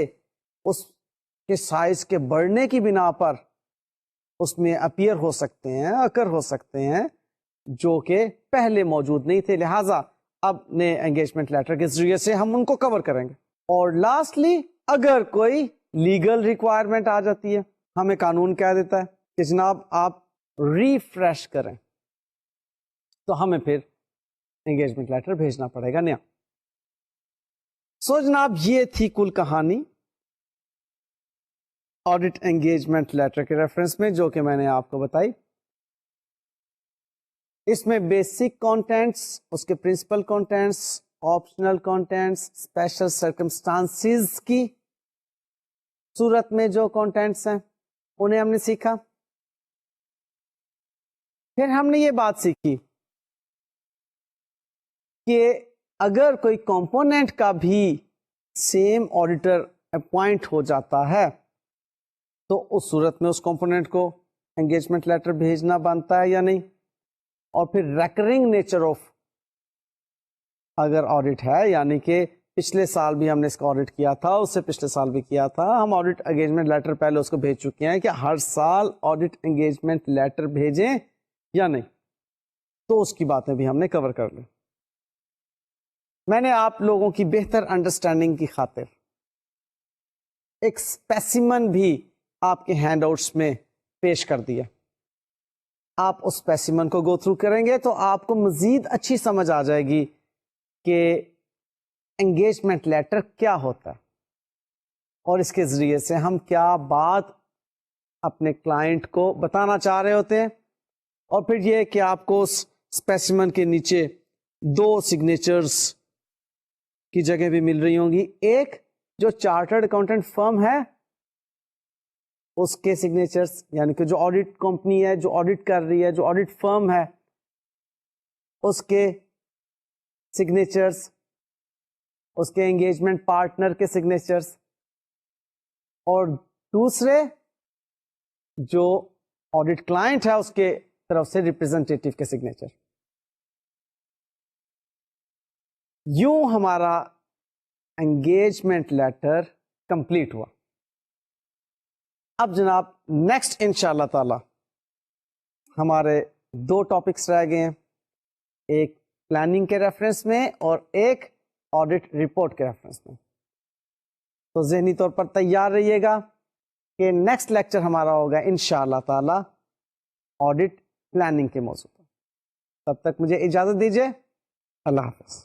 اس کے سائز کے بڑھنے کی بنا پر اس میں اپیئر ہو سکتے ہیں، اکر ہو سکتے ہیں، جو کہ پہلے موجود نہیں تھے، لہٰذا اب نئے انگیجمنٹ لیٹر کے ذریعے سے ہم ان کو کور کریں گے. اور لاسٹلی اگر کوئی لیگل ریکوائرمنٹ آ جاتی ہے، ہمیں قانون کہہ دیتا ہے کہ جناب آپ ریفریش کریں، تو ہمیں پھر انگیجمنٹ لیٹر بھیجنا پڑے گا نیا. سو جناب یہ تھی کل کہانی آڈٹ انگیجمنٹ لیٹر کے ریفرنس میں جو کہ میں نے آپ کو بتائی. اس میں بیسک کانٹینٹس، اس کے principal contents, optional contents, special circumstances کی صورت میں جو کانٹینٹس ہیں انہیں ہم نے سیکھا. پھر ہم نے یہ بات سیکھی کہ اگر کوئی کمپوننٹ کا بھی سیم آڈیٹر اپوائنٹ ہو جاتا ہے تو اس صورت میں اس کمپوننٹ کو انگیجمنٹ لیٹر بھیجنا بنتا ہے یا نہیں. اور پھر ریکرنگ نیچر آف اگر آڈٹ ہے، یعنی کہ پچھلے سال بھی ہم نے اس کا آڈٹ کیا تھا، اس سے پچھلے سال بھی کیا تھا، ہم آڈٹ انگیجمنٹ لیٹر پہلے اس کو بھیج چکے ہیں، کہ ہر سال آڈٹ انگیجمنٹ لیٹر بھیجیں یا نہیں، تو اس کی باتیں بھی ہم نے کور کر لی. میں نے آپ لوگوں کی بہتر انڈرسٹینڈنگ کی خاطر ایک اسپیسیمن بھی آپ کے ہینڈ آؤٹس میں پیش کر دیا. آپ اس اسپیسیمن کو گو تھرو کریں گے تو آپ کو مزید اچھی سمجھ آ جائے گی کہ انگیجمنٹ لیٹر کیا ہوتا ہے اور اس کے ذریعے سے ہم کیا بات اپنے کلائنٹ کو بتانا چاہ رہے ہوتے ہیں. اور پھر یہ کہ آپ کو اس اسپیسیمن کے نیچے 2 سگنیچرز کی جگہ بھی مل رہی ہوں گی، ایک جو چارٹرڈ اکاؤنٹنٹ فرم ہے اس کے سگنیچرز، یعنی کہ جو آڈٹ کمپنی ہے، جو آڈٹ کر رہی ہے، جو آڈٹ فرم ہے، اس کے سگنیچرز، اس کے انگیجمنٹ پارٹنر کے سگنیچرز، اور دوسرے جو آڈٹ کلائنٹ ہے اس کے طرف سے ریپرزینٹیٹیو کے سگنیچر. یوں ہمارا انگیجمنٹ لیٹر کمپلیٹ ہوا. اب جناب نیکسٹ انشاءاللہ تعالی ہمارے 2 ٹاپکس رہ گئے ہیں، ایک پلاننگ کے ریفرنس میں اور ایک آڈٹ رپورٹ کے ریفرنس میں. تو ذہنی طور پر تیار رہیے گا کہ نیکسٹ لیکچر ہمارا ہوگا انشاءاللہ تعالی آڈٹ پلاننگ کے موضوع پر. تب تک مجھے اجازت دیجیے، اللہ حافظ.